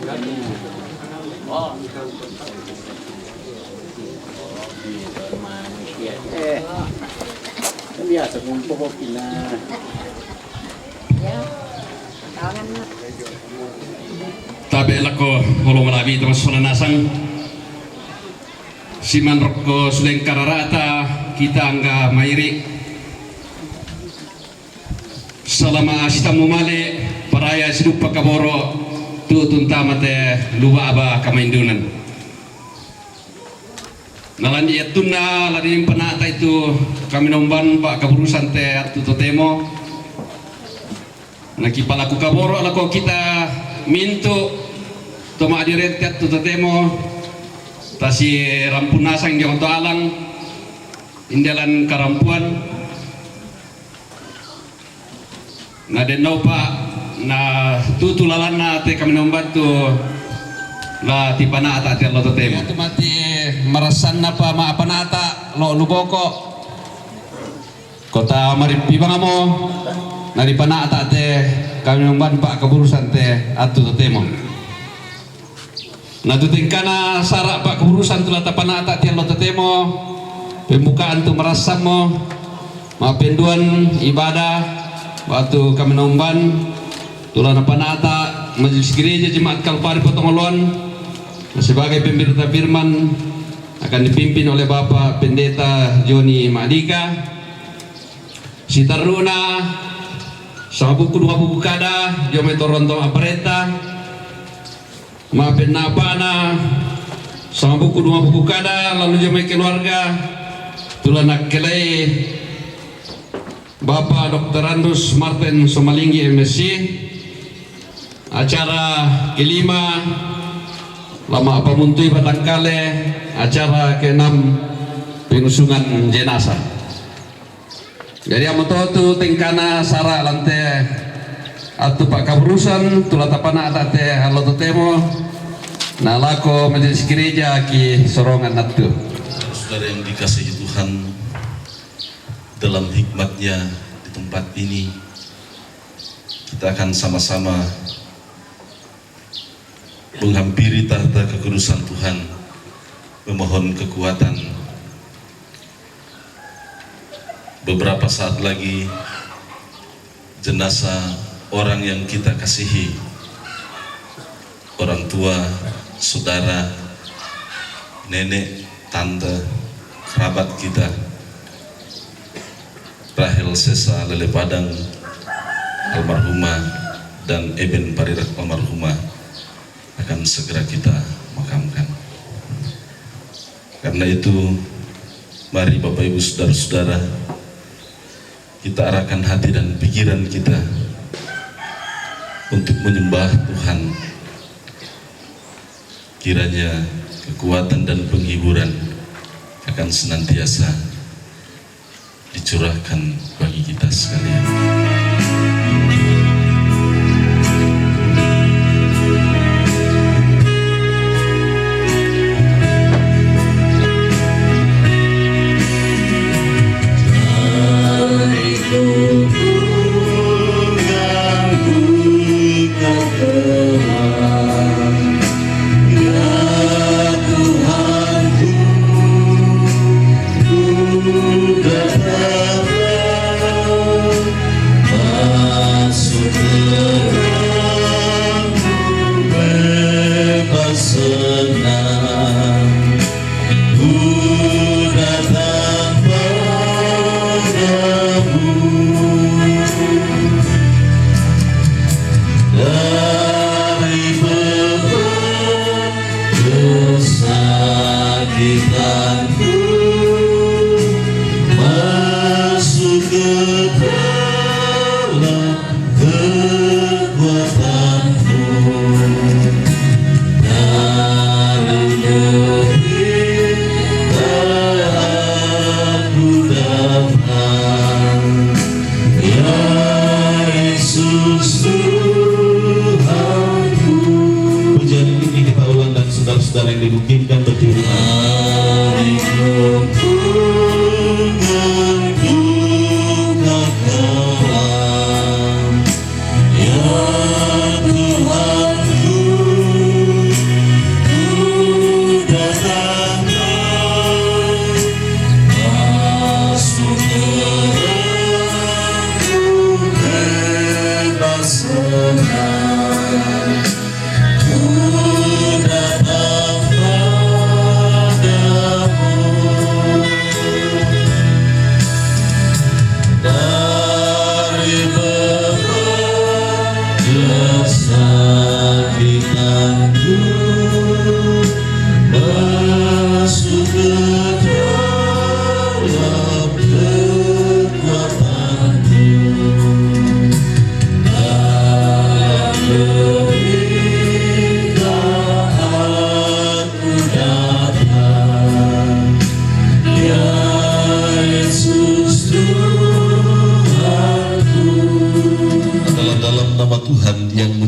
Oh, manusia. Biasa kumpul pina. Ya, tangan. Tabe lako holong labi teman sona nasang. Siman rokko suleng kararata kita angga mairi. Selama asita mumale paraya sidupa kaboro tutun tamate luba aba kamaindunan. Nalandi etuna ladin penata itu kami nomban pak kaburusan te atu totemo. Naki palaku kaboro alako kita mintu toma adiret atu totemo tasi rampunasang di onto alang indalan karampuan. Na denau pak na tutulalan na te kami nombantu la tipana ata te lo totemo. Tu mati marasan napa ma apa nata lo luboko kota maripi bangamo na di pana ata te kami nomban pak keburusan te atu totemo. Na tutingkana sarak pak keburusan tu la tapana ata te lo totemo pembukaan tu marasan mo ma penduan ibadah waktu kami nomban tulana panata majelis gereja jemaat Kalpari Potongolon sebagai pemberitaan firman akan dipimpin oleh Bapak Pendeta Joni Madika. Si taruna sama buku dua buku kada jome toronto apareta maafin napana sama buku dua buku kada lalu jome keluarga tulana kelai Bapak Dr. Andus Martin Somalinggi MSc. Acara kelima lama apa muntui Batangkale, acara keenam pengusungan jenazah. Jadi amototu tingkana sara lante atu pak kaburusan tulatapana atate halo totemo nalako majelis gereja ki sorongan atu. Saudara yang dikasihi Tuhan, dalam hikmatnya di tempat ini kita akan sama-sama menghampiri tahta kekudusan Tuhan, memohon kekuatan. Beberapa saat lagi jenazah orang yang kita kasihi, orang tua, saudara, nenek, tante, kerabat kita Rahel Sesa Lele Padang almarhumah dan Eben Parirak almarhumah akan segera kita makamkan. Karena itu mari Bapak Ibu Saudara-saudara, kita arahkan hati dan pikiran kita untuk menyembah Tuhan. Kiranya kekuatan dan penghiburan akan senantiasa dicurahkan bagi kita sekalian.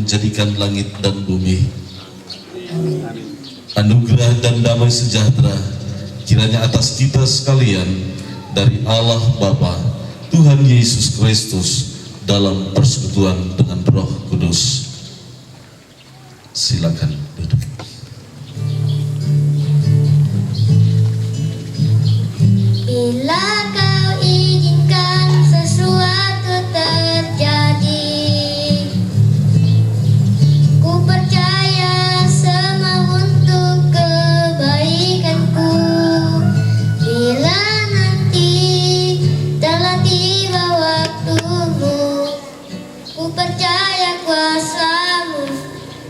Menjadikan langit dan bumi, anugerah dan damai sejahtera kiranya atas kita sekalian dari Allah Bapa, Tuhan Yesus Kristus dalam persekutuan dengan Roh Kudus. Silakan duduk. Bila kau izinkan sesuatu terjadi,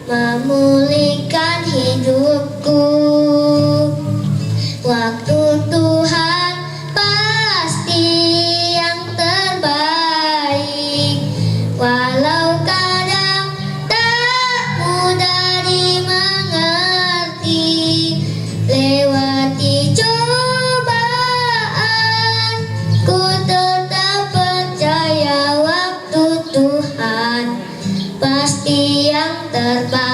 memulihkan hidupku. Waktu Tuhan pasti yang terbaik, walau kadang tak mudah dimengerti. Lewati cobaan, ku tetap percaya waktu Tuhan pasti yang terbaik.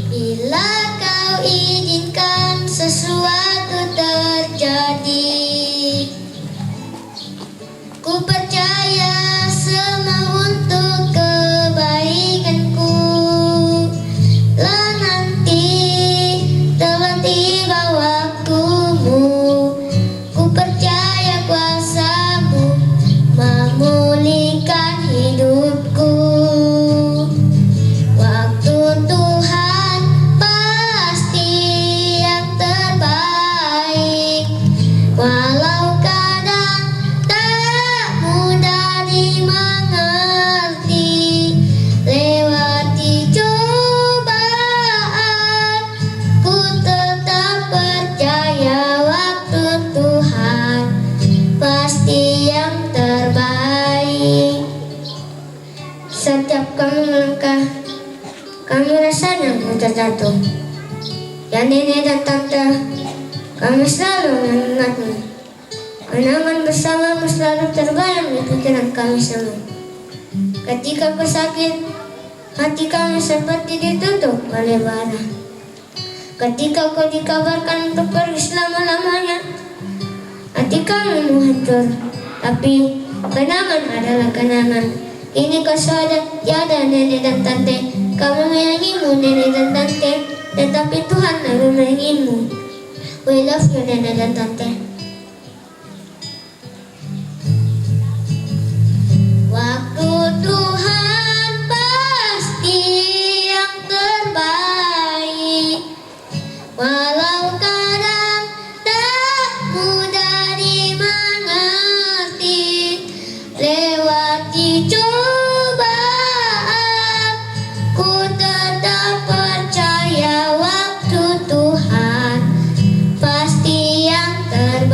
Bila kau izinkan sesuatu terjadi, ku percaya semua untuk kebaikanku. Lah nanti telah tiba waktumu, ku percaya kuasamu memulihkan hidupku. Waktu Tuhan pasti yang terbaik, walau kadang tak mudah dimengerti. Lewati cobaan, ku tetap percaya waktu Tuhan pasti yang terbaik. Setiap kami melangkah, kami rasanya mudah jatuh. Ya nenek dan tante, kami selalu mengingatmu. Kenangan bersamamu selalu terbayang di pikiran kami semua. Ketika kau sakit, hati kami seperti ditutup oleh bara. Ketika kau dikabarkan untuk pergi selama-lamanya, hati kami hancur. Tapi kenangan adalah kenangan. Ini kau sadar, tiada nenek dan tante. Kami menyayangimu nenek dan tante, tetapi Tuhan lebih menyayangimu. We love you nenek dan tante. Waktu Tuhan pasti yang terbaik, walau kadang tak mudah dimengerti. Lewati cobaan, ku tetap percaya waktu Tuhan pasti yang terbaik.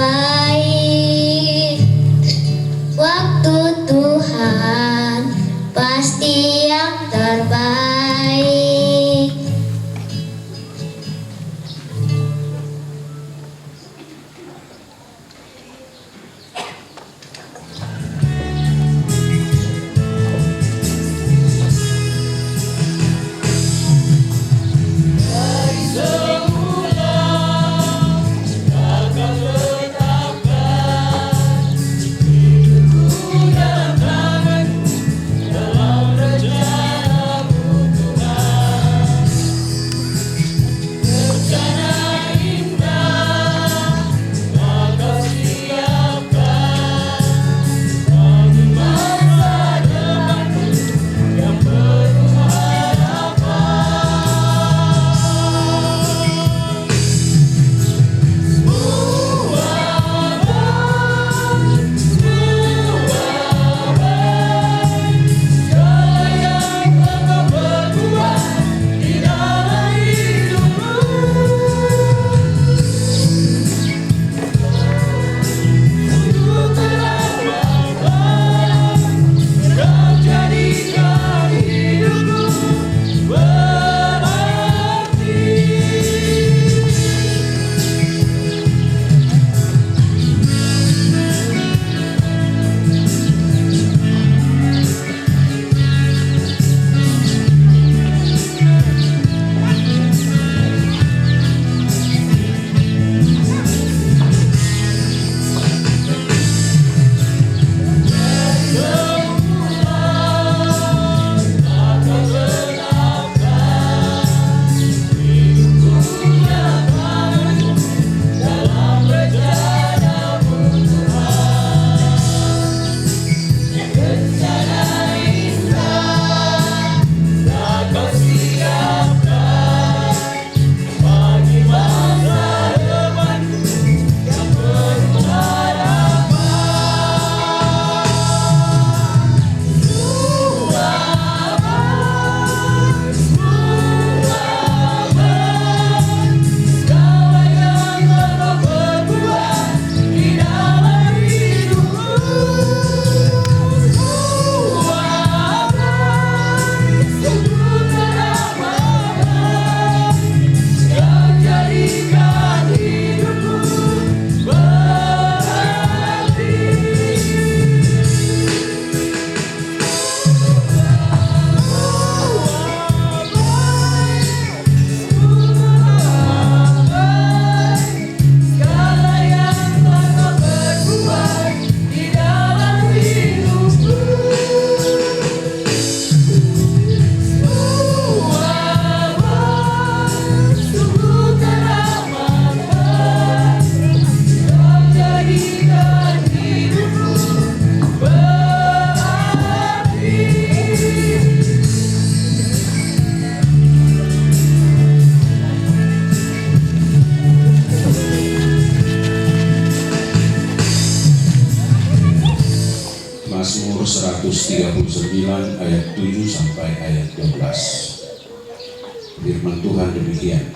Matius 39 ayat 7 sampai ayat 12. Firman Tuhan demikian.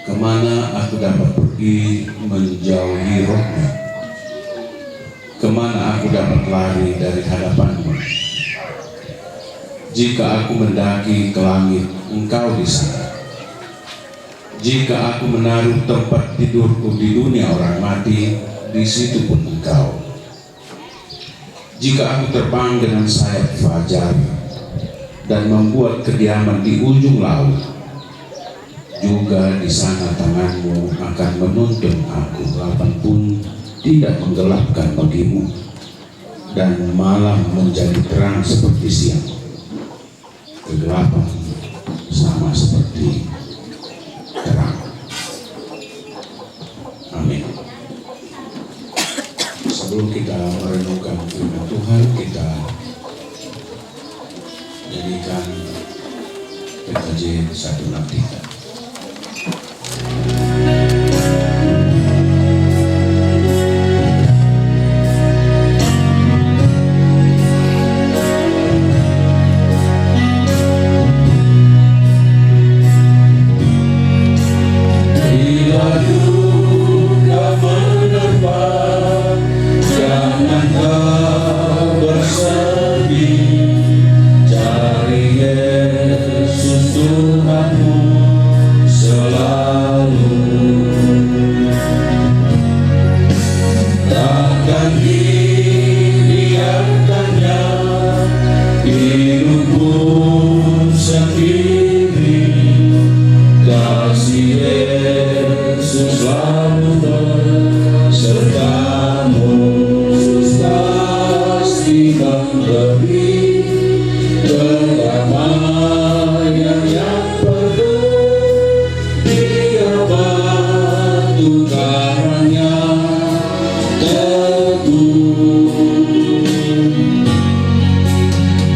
Kemana aku dapat pergi menjauhi rohmu? Kemana aku dapat lari dari hadapanmu? Jika aku mendaki ke langit, engkau di sana. Jika aku menaruh tempat tidurku di dunia orang mati, di situ pun engkau. Jika aku terbang dengan sayap fajar dan membuat kediaman di ujung laut, juga di sana tanganmu akan menuntun aku, lautan pun tidak menggelapkan bagimu, dan malam menjadi terang seperti siang, kegelapan sama seperti terang. Amin. Sebelum kita merenungkan firman Tuhan, kita nyanyikan PKJ 163.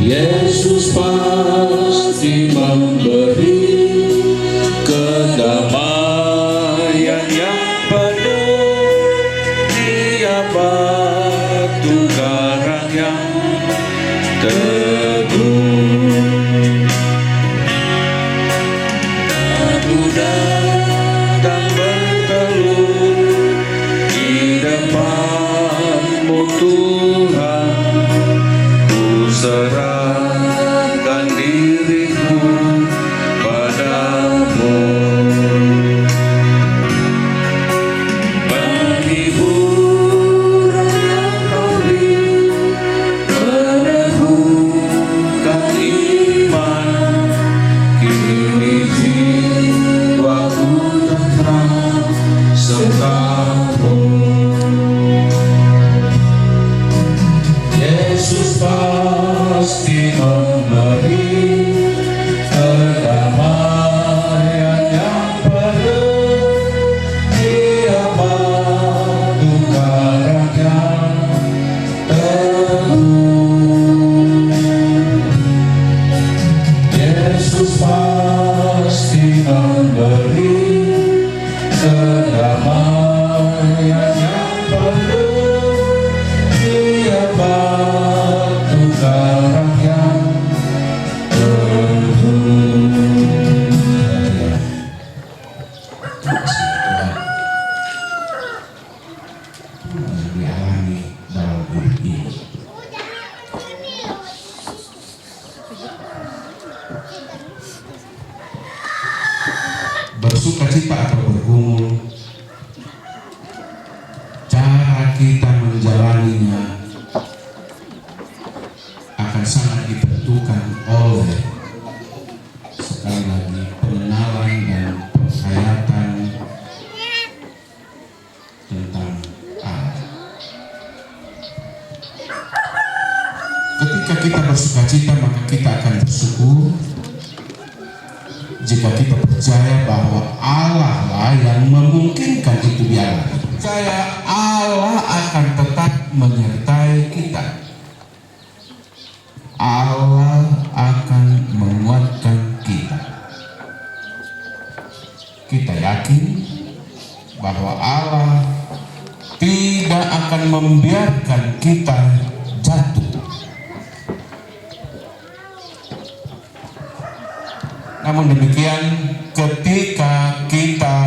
Yesus pasti memberi kedamaian yang penuh. Dia batu karang yang teguh. Aku datang berteduh di depan-Mu Tuhan. Ku serahkan diriku padamu. Penghiburan yang Kau beri meneguhkan iman. Kini jiwaku tenang serta-Mu. Yesus pasti memberi kedamaian yang penuh. Dia batu karang yang teguh. Yesus pasti memberi kedamaian yang penuh. Dia batu karang yang teguh. Yang dialami dalam hidup ini. Bersukacita atau bergumul, cara kita menjalaninya akan sangat ditentukan oleh, sekali lagi, pengenalan dan penghayatan tentang Allah. Ketika kita bersukacita, maka kita akan bersyukur jika kita percaya bahwa Allah lah yang memungkinkan itu dialami. Percaya Allah akan tetap menyertai kita. Allah akan menguatkan kita. Kita yakin bahwa Allah tidak akan membiarkan kita jatuh. Namun demikian, ketika kita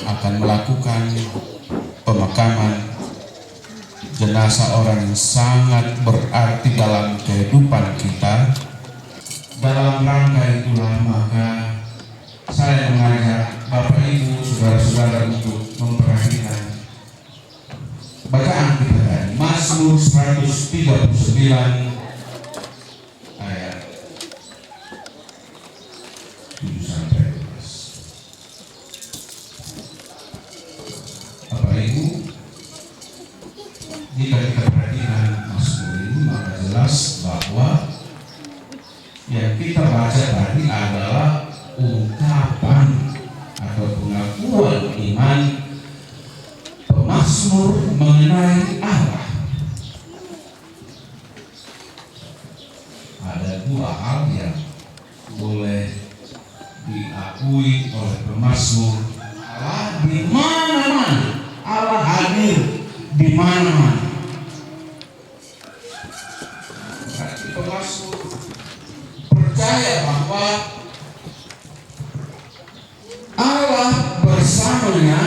akan melakukan pemakaman jenazah orang yang sangat berarti dalam kehidupan kita, dalam rangka itulah maka saya mengajak Bapak Ibu, saudara-saudara untuk memperhatikan bacaan kita dari Mazmur 139 ayat 7 sampai 12. Bapak Ibu, jika kita perhatikan Mazmur ini maka jelas bahwa yang kita baca tadi adalah ungkapan atau pengakuan iman pemazmur mengenai Allah. Ada dua hal yang boleh diakui oleh pemazmur. Allah di mana-mana, Allah hadir di mana-mana. Berarti pemazmur percaya bahwa Allah bersamanya,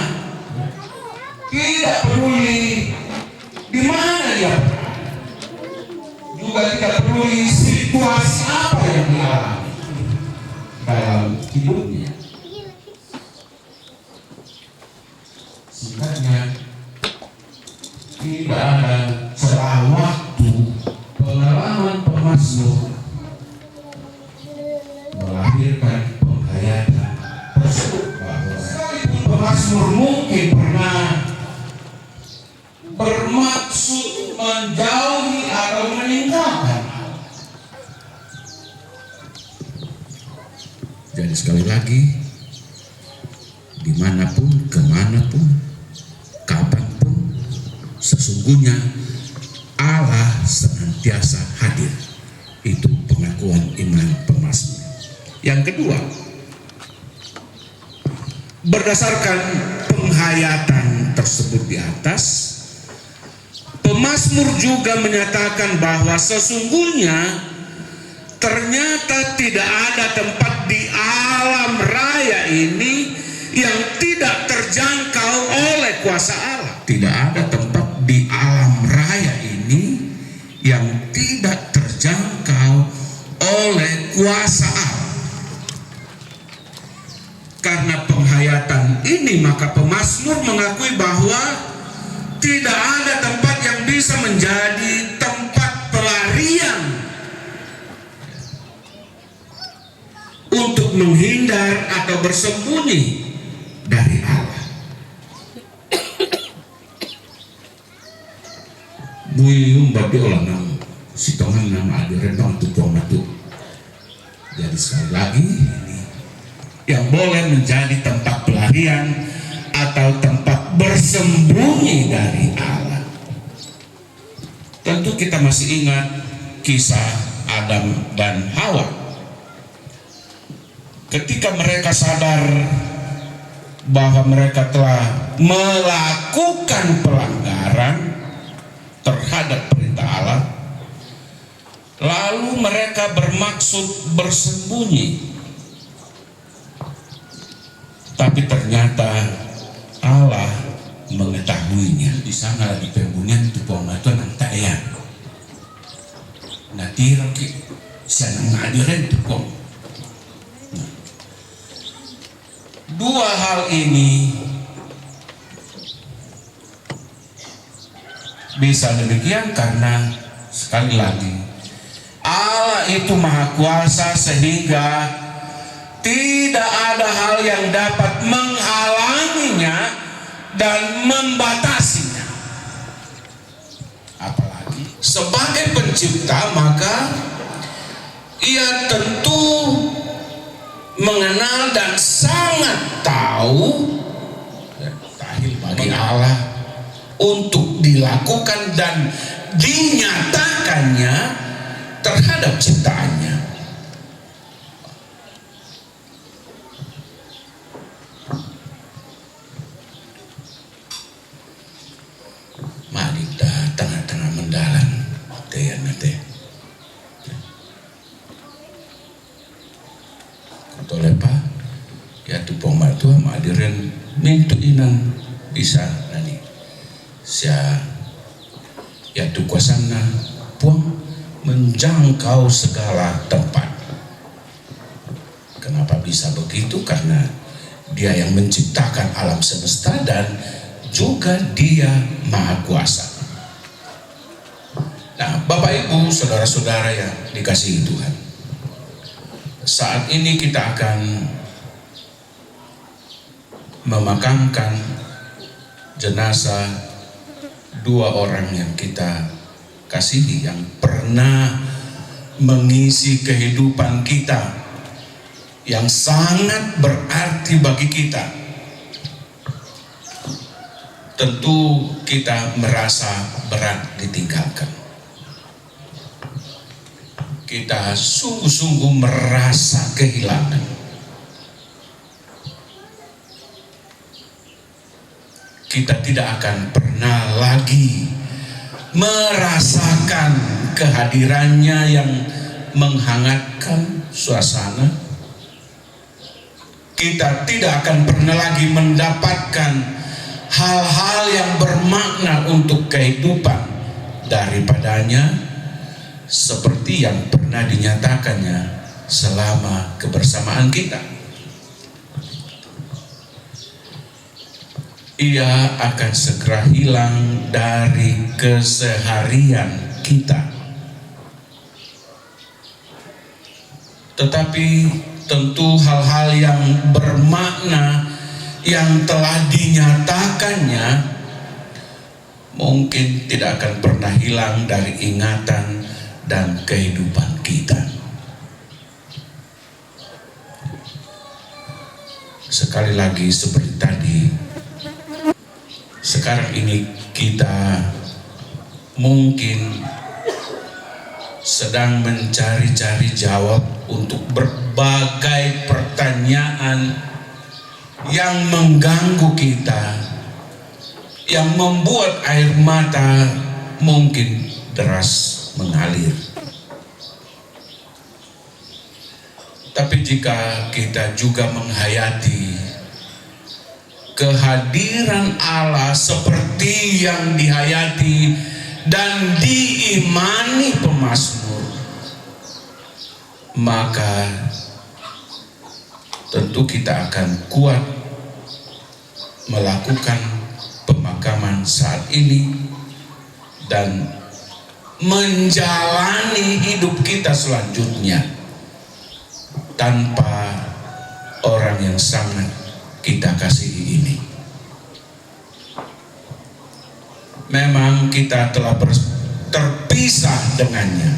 tidak peduli di mana dia, juga tidak peduli situasi apa yang dialami dalam hidupnya. Singkatnya, tidak ada celah waktu pengalaman pemazmur melahirkan penghayatan tersebut, bahwa sekalipun pemazmur mungkin pernah bermaksud menjauhi atau meninggalkan. Jadi sekali lagi, dimanapun, kemanapun, kapanpun, sesungguhnya Allah senantiasa hadir. Itu pengakuan iman pemazmur. Yang kedua, berdasarkan penghayatan tersebut di atas, pemazmur juga menyatakan bahwa sesungguhnya ternyata tidak ada tempat di alam raya ini yang tidak terjangkau oleh kuasa Allah. Tidak ada tempat di alam raya ini yang tidak terjangkau oleh kuasa Allah. Karena penghayatan ini, maka pemazmur mengakui bahwa tidak ada tempat yang bisa menjadi tempat pelarian untuk menghindar atau bersembunyi dari Allah. Muyung babi olang sitongan nama adiren untuk pomatu. Jadi sekali lagi, ini yang boleh menjadi tempat pelarian atau tempat bersembunyi dari Allah. Tentu kita masih ingat kisah Adam dan Hawa. Ketika mereka sadar bahwa mereka telah melakukan pelanggaran terhadap perintah Allah, lalu mereka bermaksud bersembunyi. Tapi ternyata Allah mengetahuinya. Di sana lagi pembunyian itu pomatu nang tayan. Nanti roki sana ngadiran itu pom. Dua hal ini bisa demikian karena sekali lagi Allah itu maha kuasa sehingga tidak ada hal yang dapat menghalanginya dan membatasinya. Apalagi sebagai pencipta, maka ia tentu mengenal dan sangat tahu mustahil bagi Allah untuk dilakukan dan dinyatakannya terhadap ciptaannya. Malita tengah-tengah mendalam teh. tolepa ya tu pembantu madiren mintu inang bisa nani sia ya tu kuasana puang menjangkau segala tempat. Kenapa bisa begitu? Karena dia yang menciptakan alam semesta dan juga dia maha kuasa. Nah, Bapak Ibu, saudara-saudara yang dikasihi Tuhan, saat ini kita akan memakamkan jenazah dua orang yang kita kasihi, yang pernah mengisi kehidupan kita, yang sangat berarti bagi kita. Tentu kita merasa berat ditinggalkan. Kita sungguh-sungguh merasa kehilangan. Kita tidak akan pernah lagi merasakan kehadirannya yang menghangatkan suasana. Kita tidak akan pernah lagi mendapatkan hal-hal yang bermakna untuk kehidupan daripadanya seperti yang pernah dinyatakannya selama kebersamaan kita. Ia akan segera hilang dari keseharian kita. Tetapi tentu hal-hal yang bermakna yang telah dinyatakannya mungkin tidak akan pernah hilang dari ingatan dan kehidupan kita. Sekali lagi seperti tadi, sekarang ini kita mungkin sedang mencari-cari jawab untuk berbagai pertanyaan yang mengganggu kita, yang membuat air mata mungkin deras mengalir. Tapi jika kita juga menghayati kehadiran Allah seperti yang dihayati dan diimani pemazmur, maka tentu kita akan kuat melakukan pemakaman saat ini dan menjalani hidup kita selanjutnya tanpa orang yang sangat kita kasihi ini. Memang kita telah terpisah dengannya,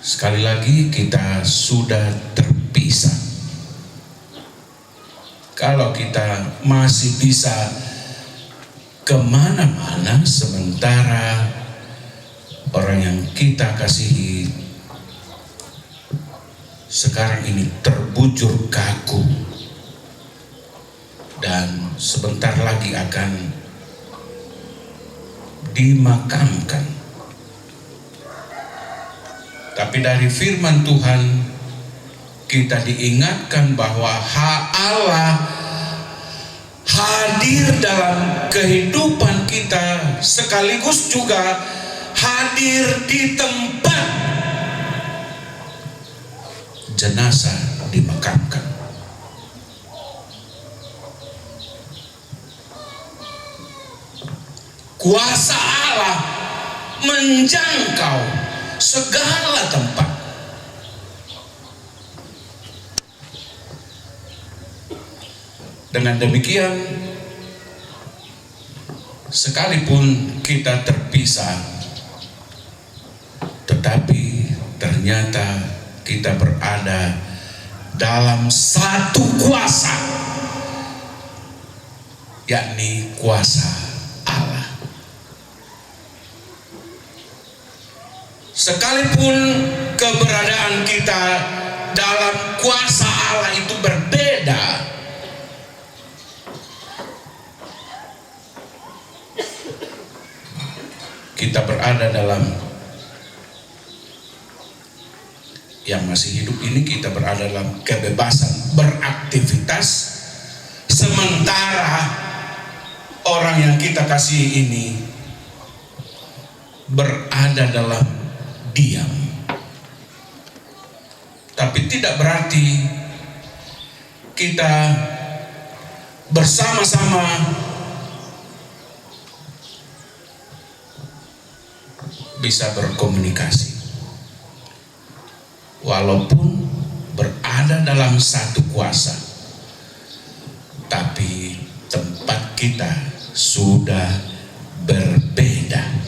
sekali lagi kita sudah terpisah. Kalau kita masih bisa kemana-mana sementara orang yang kita kasihi sekarang ini terbujur kaku dan sebentar lagi akan dimakamkan. Tapi dari firman Tuhan kita diingatkan bahwa Allah hadir dalam kehidupan kita sekaligus juga hadir di tempat jenazah dimakamkan. Kuasa Allah menjangkau segala tempat. Dengan demikian, sekalipun kita terpisah, tetapi ternyata kita berada dalam satu kuasa, yakni kuasa Allah. Sekalipun keberadaan kita dalam kuasa Allah itu berbeda, kita kita berada dalam yang masih hidup ini, kita berada dalam kebebasan beraktivitas, sementara orang yang kita kasihi ini berada dalam diam. Tapi tidak berarti kita bersama-sama bisa berkomunikasi. Walaupun berada dalam satu kuasa, tapi tempat kita sudah berbeda.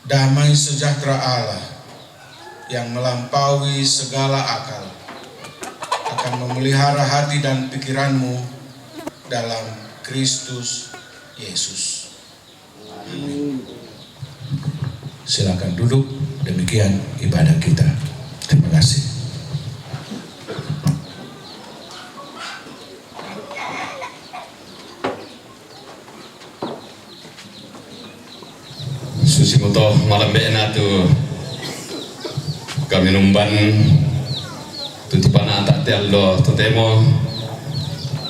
Damai sejahtera Allah yang melampaui segala akal akan memelihara hati dan pikiranmu dalam Kristus Yesus. Amin. Silakan duduk. Demikian ibadah kita. Terima kasih. Susi moto malam bena tu kami numban tu tipana tak tello tu temo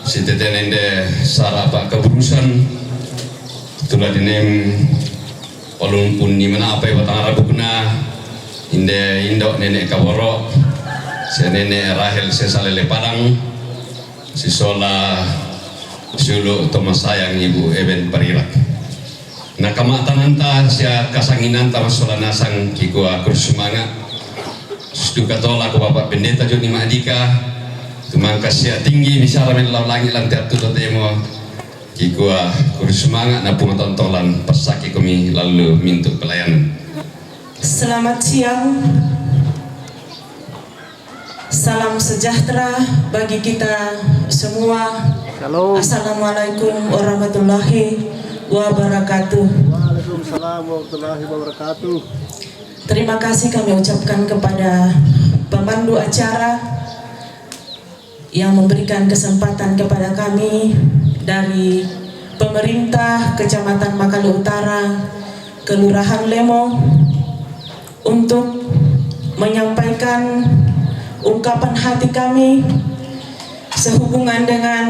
si tetenende sarapa keburusan tulah dinem olun pun ni mana apa batang arabukna inde indo nenek kaboro si nenek Rahel sesalele padang si sola sulu Thomas sayang ibu Eben Parirak. Nah kamatan anta sia kasanginan ta masolana sang kiko akur semangat stuka tola ko bapak pendeta Joni Madika tumangka sia tinggi misara men langit lantiap tu temo kiko akur semangat na pungatontolan persaki kami lalu mintu pelayanan. Selamat siang. Salam sejahtera bagi kita semua. Shalom. Assalamualaikum warahmatullahi wabarakatuh. Waalaikumsalam warahmatullahi wabarakatuh. Terima kasih kami ucapkan kepada pemandu acara yang memberikan kesempatan kepada kami dari pemerintah Kecamatan Makalu Utara, Kelurahan Lemo untuk menyampaikan ungkapan hati kami sehubungan dengan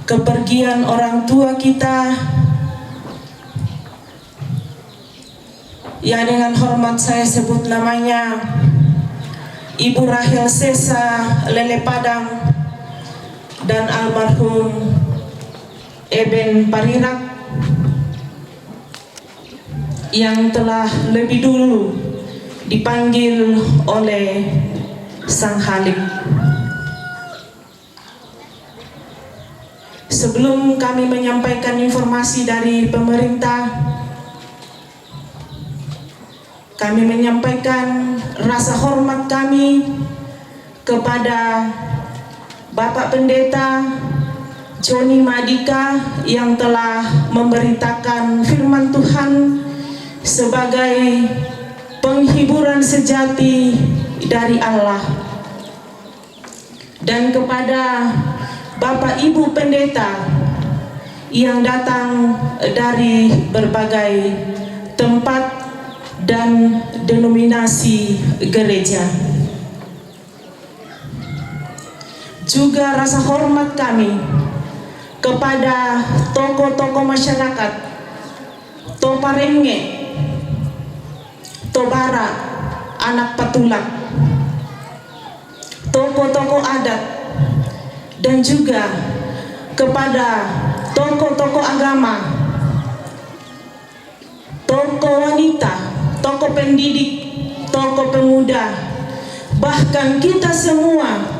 kepergian orang tua kita yang dengan hormat saya sebut namanya Ibu Rahel Sesa Lele Padang dan almarhum Eben Parirak yang telah lebih dulu dipanggil oleh Sang Khalik. Sebelum kami menyampaikan informasi dari pemerintah, kami menyampaikan rasa hormat kami kepada Bapak Pendeta Joni Madika yang telah memberitakan firman Tuhan sebagai penghiburan sejati dari Allah, dan kepada Bapak Ibu Pendeta yang datang dari berbagai tempat dan denominasi gereja. Juga rasa hormat kami kepada tokoh-tokoh masyarakat Toparenge, Tobara, Anak Patulak, tokoh-tokoh adat, dan juga kepada tokoh-tokoh agama, tokoh wanita, tokoh pendidik, tokoh pemuda, bahkan kita semua,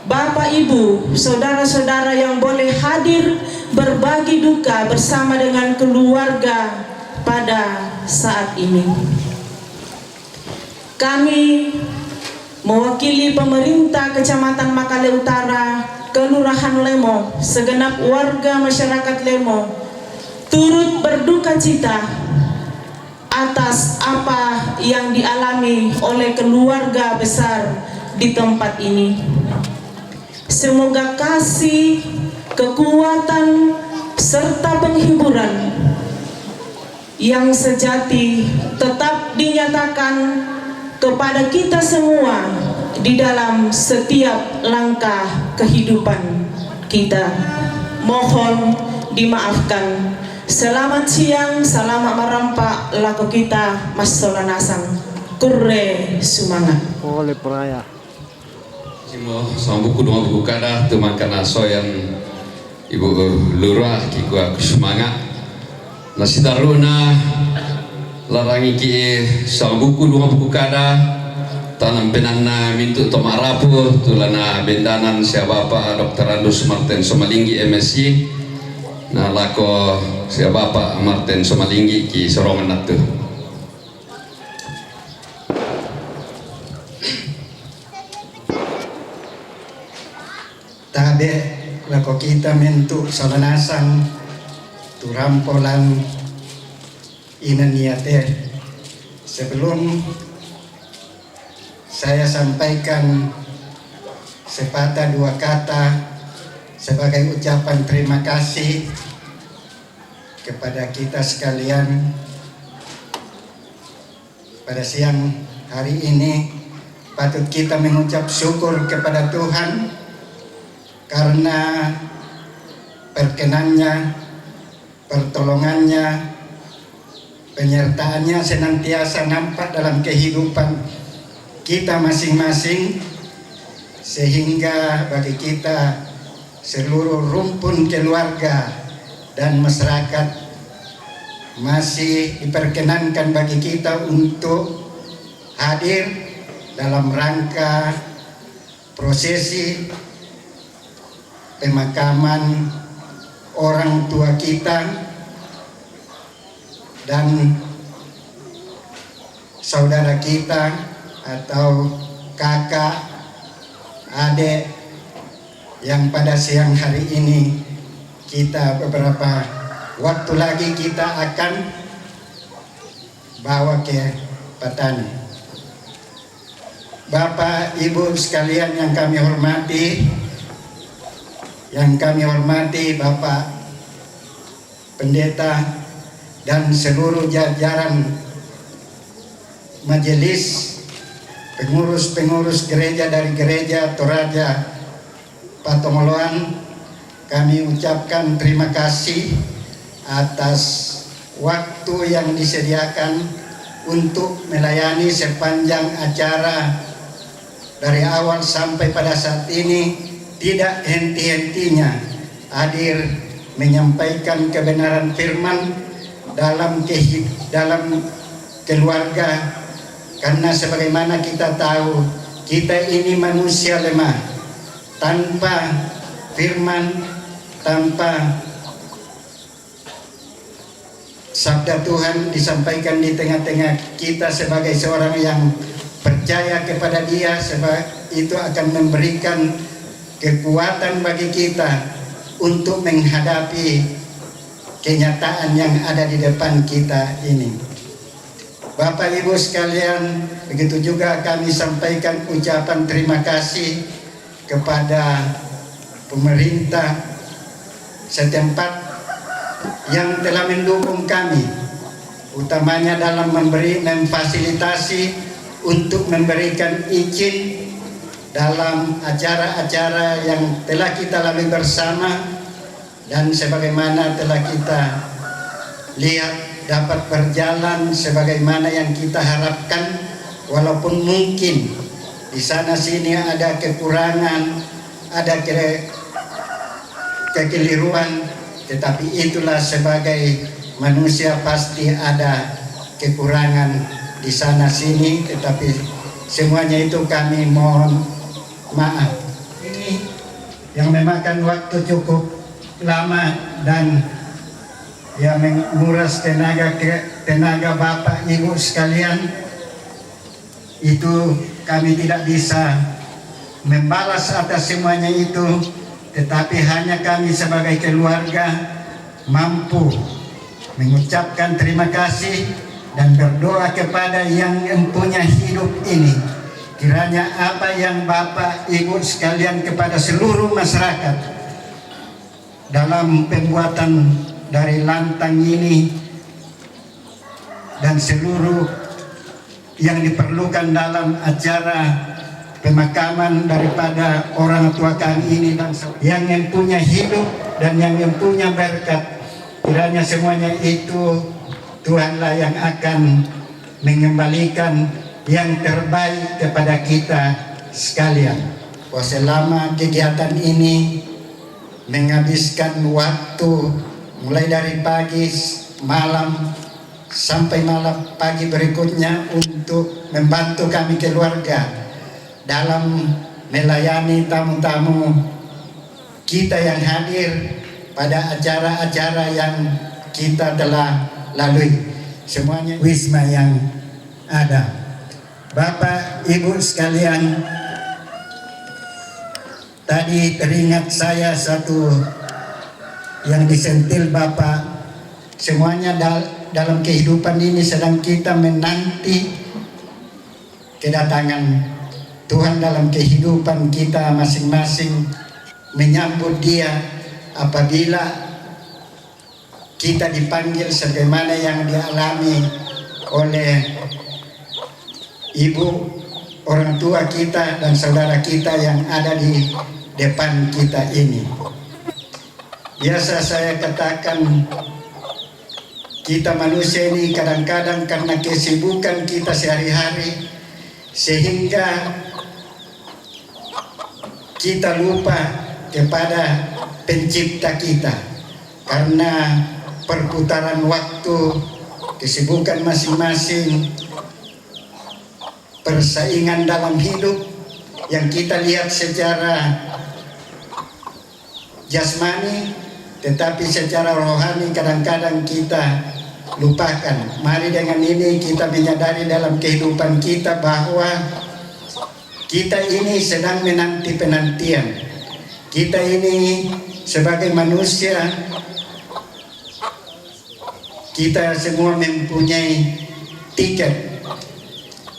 Bapak Ibu, saudara-saudara yang boleh hadir berbagi duka bersama dengan keluarga pada saat ini. Kami mewakili pemerintah Kecamatan Makale Utara, Kelurahan Lemo, segenap warga masyarakat Lemo turut berduka cita atas apa yang dialami oleh keluarga besar di tempat ini. Semoga kasih, kekuatan, serta penghiburan yang sejati tetap dinyatakan kepada kita semua di dalam setiap langkah kehidupan kita. Mohon dimaafkan. Selamat siang, selamat merampak laku kita masola nasang. Kurre sumangat. Oleh peraya. Simo sama buku dua buku kada tu makan aso yang Ibu Lurah kiku aku semangat. Nasi taruna larangi ki sama buku dua buku kada tanam penana mintu tomak rapuh tulana bendanan siapa Bapak Dr. Andus Martin Somalinggi MSc nah lako siapa Bapak Martin Somalinggi ki sorongan natu. Tabe lako kita mentu salanasang turampolan inaniate. Sebelum saya sampaikan sepatah dua kata sebagai ucapan terima kasih kepada kita sekalian, pada siang hari ini patut kita mengucap syukur kepada Tuhan karena perkenannya, pertolongannya, penyertaannya senantiasa nampak dalam kehidupan kita masing-masing, sehingga bagi kita seluruh rumpun keluarga dan masyarakat masih diperkenankan bagi kita untuk hadir dalam rangka prosesi pemakaman orang tua kita dan saudara kita atau kakak, adik yang pada siang hari ini kita beberapa waktu lagi kita akan bawa ke Patani. Bapak Ibu sekalian yang kami hormati, Bapak Pendeta dan seluruh jajaran majelis, pengurus-pengurus gereja dari gereja Toraja Patongoloan, kami ucapkan terima kasih atas waktu yang disediakan untuk melayani sepanjang acara dari awal sampai pada saat ini. Tidak henti-hentinya hadir menyampaikan kebenaran firman dalam keluarga, karena sebagaimana kita tahu kita ini manusia lemah, tanpa firman, tanpa sabda Tuhan disampaikan di tengah-tengah kita sebagai seorang yang percaya kepada Dia, sebab itu akan memberikan kekuatan bagi kita untuk menghadapi kenyataan yang ada di depan kita ini. Bapak Ibu sekalian, begitu juga kami sampaikan ucapan terima kasih kepada pemerintah setempat yang telah mendukung kami, utamanya dalam memfasilitasi untuk memberikan izin dalam acara-acara yang telah kita lalui bersama, dan sebagaimana telah kita lihat dapat berjalan sebagaimana yang kita harapkan, walaupun mungkin di sana sini ada kekurangan, ada kekeliruan, tetapi itulah sebagai manusia pasti ada kekurangan di sana sini, tetapi semuanya itu kami mohon maaf. Ini yang memakan waktu cukup lama dan ya menguras tenaga Bapak Ibu sekalian, itu kami tidak bisa membalas atas semuanya itu, tetapi hanya kami sebagai keluarga mampu mengucapkan terima kasih dan berdoa kepada yang mempunyai hidup ini. Kiranya apa yang Bapak Ibu sekalian kepada seluruh masyarakat dalam pembuatan dari lantang ini dan seluruh yang diperlukan dalam acara pemakaman daripada orang tua kami ini, dan yang mempunyai hidup dan yang mempunyai berkat, kiranya semuanya itu Tuhanlah yang akan mengembalikan yang terbaik kepada kita sekalian. Selama kegiatan ini menghabiskan waktu mulai dari pagi malam sampai malam pagi berikutnya untuk membantu kami keluarga dalam melayani tamu-tamu kita yang hadir pada acara-acara yang kita telah lalui, semuanya wisma yang ada. Bapak Ibu sekalian, tadi teringat saya satu yang disentil Bapak, semuanya dalam kehidupan ini sedang kita menanti kedatangan Tuhan dalam kehidupan kita masing-masing, menyambut Dia apabila kita dipanggil sebagaimana yang dialami oleh ibu, orang tua kita dan saudara kita yang ada di depan kita ini. Biasa saya katakan, kita manusia ini kadang-kadang karena kesibukan kita sehari-hari sehingga kita lupa kepada pencipta kita, karena perputaran waktu, kesibukan masing-masing, persaingan dalam hidup yang kita lihat secara jasmani, tetapi secara rohani kadang-kadang kita lupakan. Mari dengan ini kita menyadari dalam kehidupan kita bahwa kita ini sedang menanti penantian. Kita ini sebagai manusia, kita semua mempunyai tiket.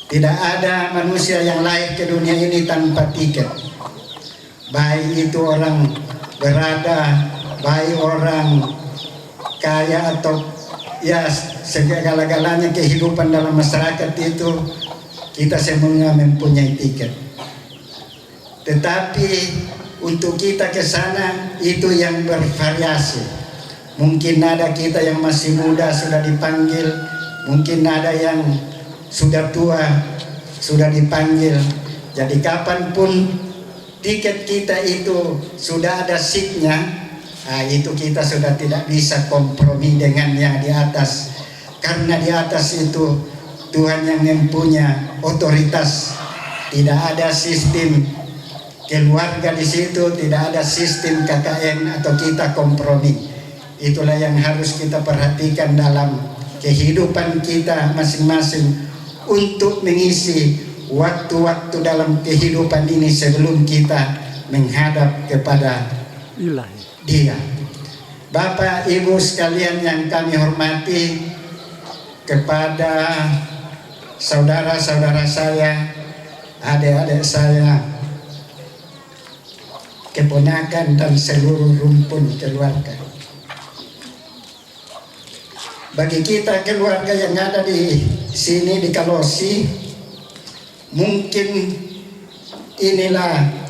Tidak ada manusia yang lahir ke dunia ini tanpa tiket. Baik itu orang berada, baik orang kaya atau ya segala-galanya kehidupan dalam masyarakat itu, kita semua mempunyai tiket. Tetapi untuk kita ke sana itu yang bervariasi. Mungkin ada kita yang masih muda sudah dipanggil, mungkin ada yang sudah tua sudah dipanggil. Jadi kapanpun tiket kita itu sudah ada seatnya, itu kita sudah tidak bisa kompromi dengan yang di atas, karena di atas itu Tuhan yang mempunyai otoritas. Tidak ada sistem keluarga di situ, tidak ada sistem KKN atau kita kompromi. Itulah yang harus kita perhatikan dalam kehidupan kita masing-masing untuk mengisi waktu-waktu dalam kehidupan ini sebelum kita menghadap kepada Dia. Bapak Ibu sekalian yang kami hormati, kepada saudara-saudara saya, adik-adik saya, keponakan dan seluruh rumpun keluarga. Bagi kita keluarga yang ada di sini di Kalosi, mungkin inilah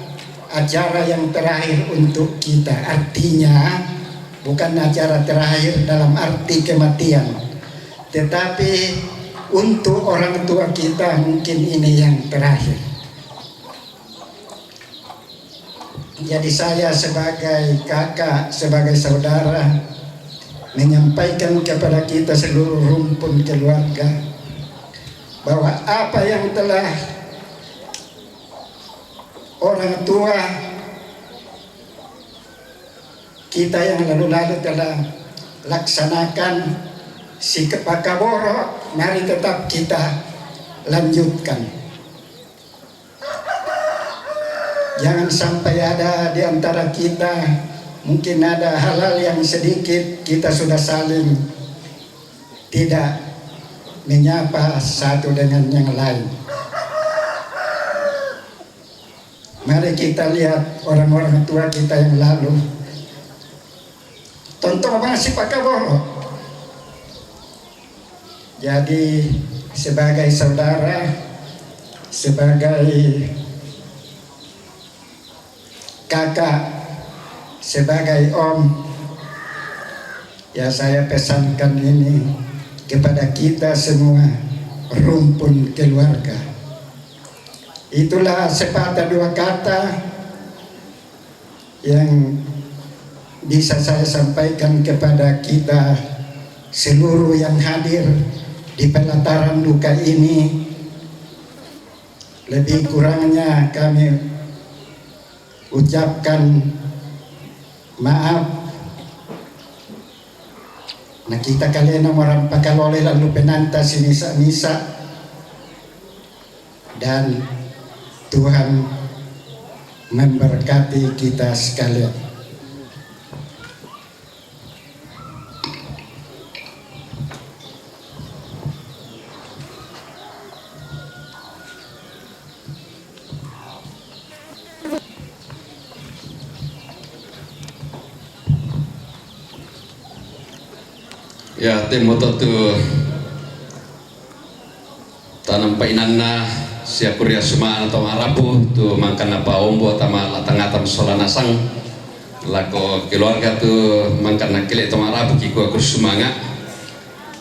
acara yang terakhir untuk kita. Artinya bukan acara terakhir dalam arti kematian, tetapi untuk orang tua kita mungkin ini yang terakhir. Jadi saya sebagai kakak, sebagai saudara, menyampaikan kepada kita seluruh rumpun keluarga bahwa apa yang telah orang tua kita yang lalu-lalu telah laksanakan, si Pakaboro, mari tetap kita lanjutkan. Jangan sampai ada di antara kita mungkin ada hal-hal yang sedikit kita sudah saling tidak menyapa satu dengan yang lain. Mari kita lihat orang-orang tua kita yang lalu. Contoh masih Pakaboro. Jadi sebagai saudara, sebagai kakak, sebagai om, ya saya pesankan ini kepada kita semua rumpun keluarga. Itulah sepatah dua kata yang bisa saya sampaikan kepada kita seluruh yang hadir di pelataran duka ini. Lebih kurangnya kami ucapkan maaf. Nah kita kalian orang Pakalole lalu penantas misa-misa, dan Tuhan memberkati kita sekalian. Ya, temoto tu tanam painanna siap kuria suma atau marapu tu makan apa ombo tama latangatam solanasang lako keluarga tu makan nakile to marapu kiku aku sumanga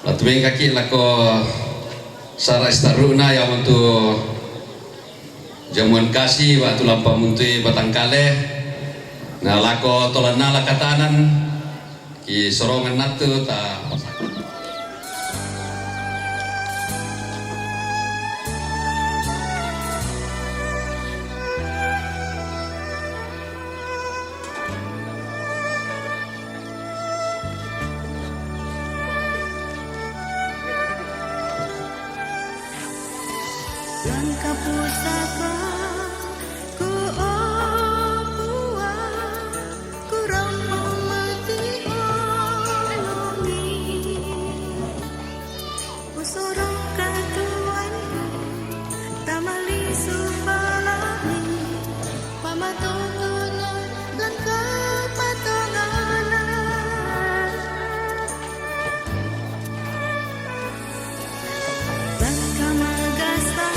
latu kaki lako sara istaruna yang untuk jamuan kasih waktu lampa muntui batangkale nah lako tolana lakatanan ki sorongan natu ta Langkah pusaka ku opua kurang memati olongi usorong katuanku tamali supalami pamatutunan langkah patonganan langkah magasta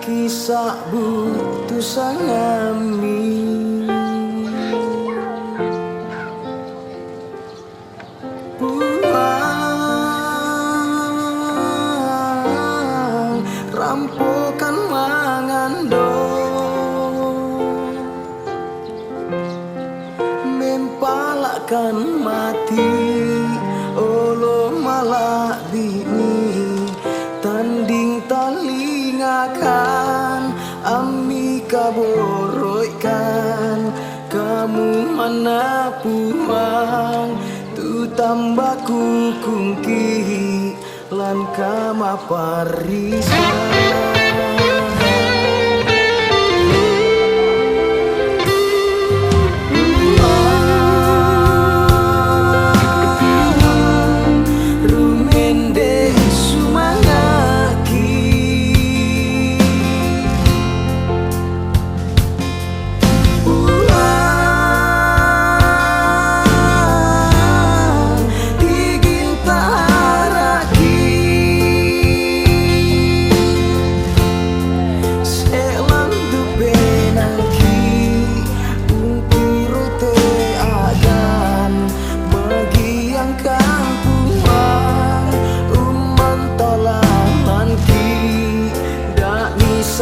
Kisah butuh sangami puang rampokan mangando mempalakan mati olo malak bini tanding talingakan ami kaboroikan kamu mana puang tu tambah kungki lan kama parisan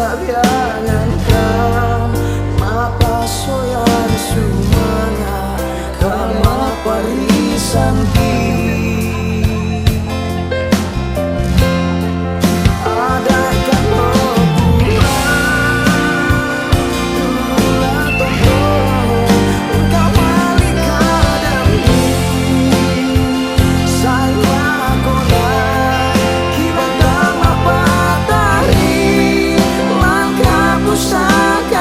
sabiangan kam mapa soyan sumanga kama parisan ki ada kan Saka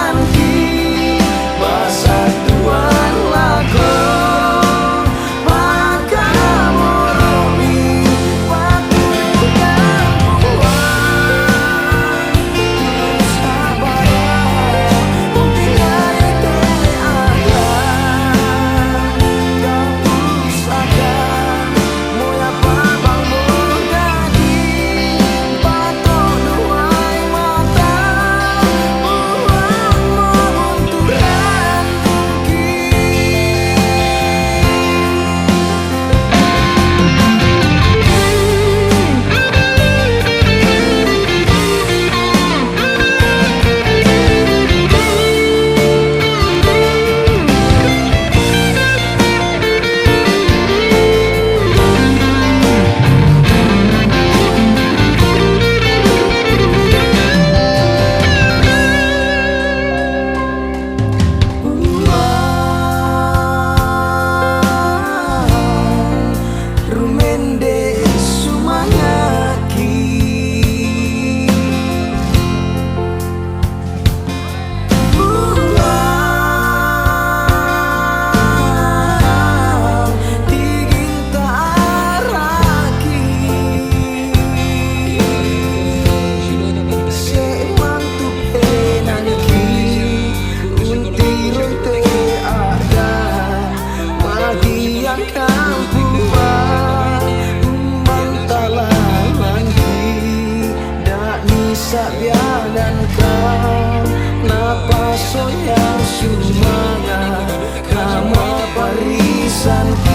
napaso yang sumanga kama parisan